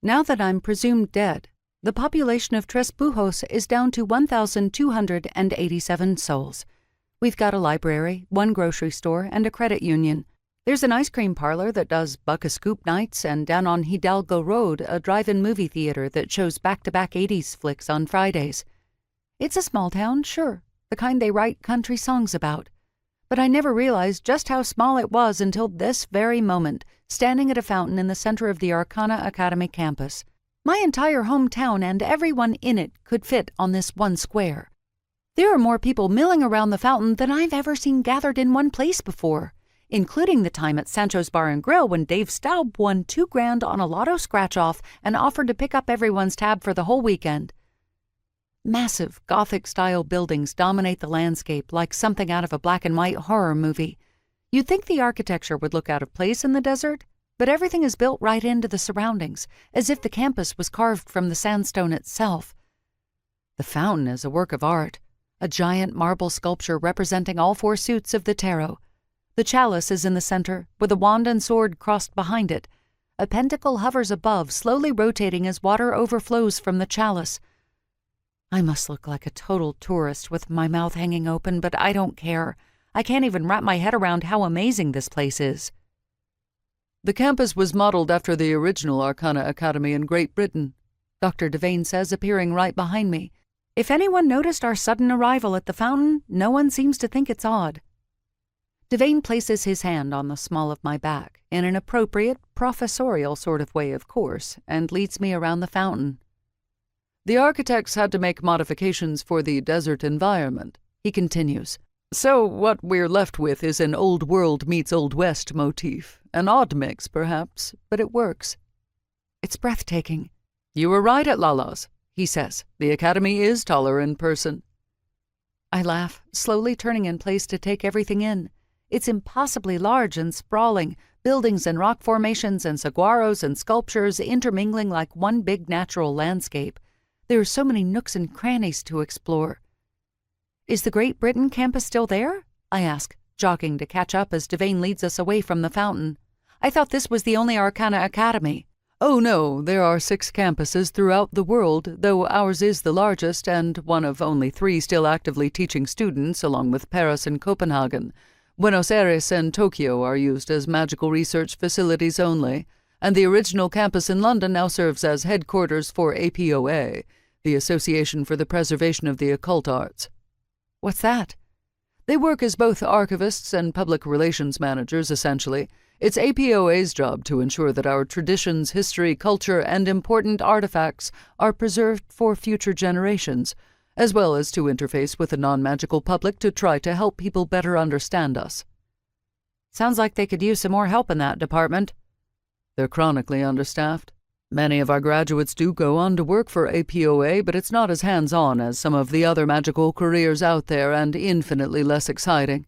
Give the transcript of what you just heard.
Now that I'm presumed dead, the population of Tres Bujos is down to 1,287 souls. We've got a library, one grocery store, and a credit union. There's an ice cream parlor that does buck-a-scoop nights, and down on Hidalgo Road, a drive-in movie theater that shows back-to-back 80s flicks on Fridays. It's a small town, sure, the kind they write country songs about. But I never realized just how small it was until this very moment, standing at a fountain in the center of the Arcana Academy campus. My entire hometown and everyone in it could fit on this one square. There are more people milling around the fountain than I've ever seen gathered in one place before, including the time at Sancho's Bar and Grill when Dave Staub won $2,000 on a lotto scratch-off and offered to pick up everyone's tab for the whole weekend. Massive, Gothic-style buildings dominate the landscape like something out of a black-and-white horror movie. You'd think the architecture would look out of place in the desert, but everything is built right into the surroundings, as if the campus was carved from the sandstone itself. The fountain is a work of art, a giant marble sculpture representing all four suits of the tarot. The chalice is in the center, with a wand and sword crossed behind it. A pentacle hovers above, slowly rotating as water overflows from the chalice. I must look like a total tourist with my mouth hanging open, but I don't care. I can't even wrap my head around how amazing this place is. The campus was modeled after the original Arcana Academy in Great Britain, Dr. Devane says, appearing right behind me. If anyone noticed our sudden arrival at the fountain, no one seems to think it's odd. Devane places his hand on the small of my back, in an appropriate, professorial sort of way, of course, and leads me around the fountain. The architects had to make modifications for the desert environment, he continues. So what we're left with is an Old World meets Old West motif. An odd mix, perhaps, but it works. It's breathtaking. You were right at Lala's, he says. The Academy is taller in person. I laugh, slowly turning in place to take everything in. It's impossibly large and sprawling, buildings and rock formations and saguaros and sculptures intermingling like one big natural landscape. There are so many nooks and crannies to explore. Is the Great Britain campus still there? I ask, jogging to catch up as Devane leads us away from the fountain. I thought this was the only Arcana Academy. Oh no, there are 6 campuses throughout the world, though ours is the largest and one of only 3 still actively teaching students, along with Paris and Copenhagen. Buenos Aires and Tokyo are used as magical research facilities only, and the original campus in London now serves as headquarters for APOA, the Association for the Preservation of the Occult Arts. What's that? They work as both archivists and public relations managers, essentially. It's APOA's job to ensure that our traditions, history, culture, and important artifacts are preserved for future generations, as well as to interface with the non-magical public to try to help people better understand us. Sounds like they could use some more help in that department. They're chronically understaffed. Many of our graduates do go on to work for APOA, but it's not as hands-on as some of the other magical careers out there and infinitely less exciting.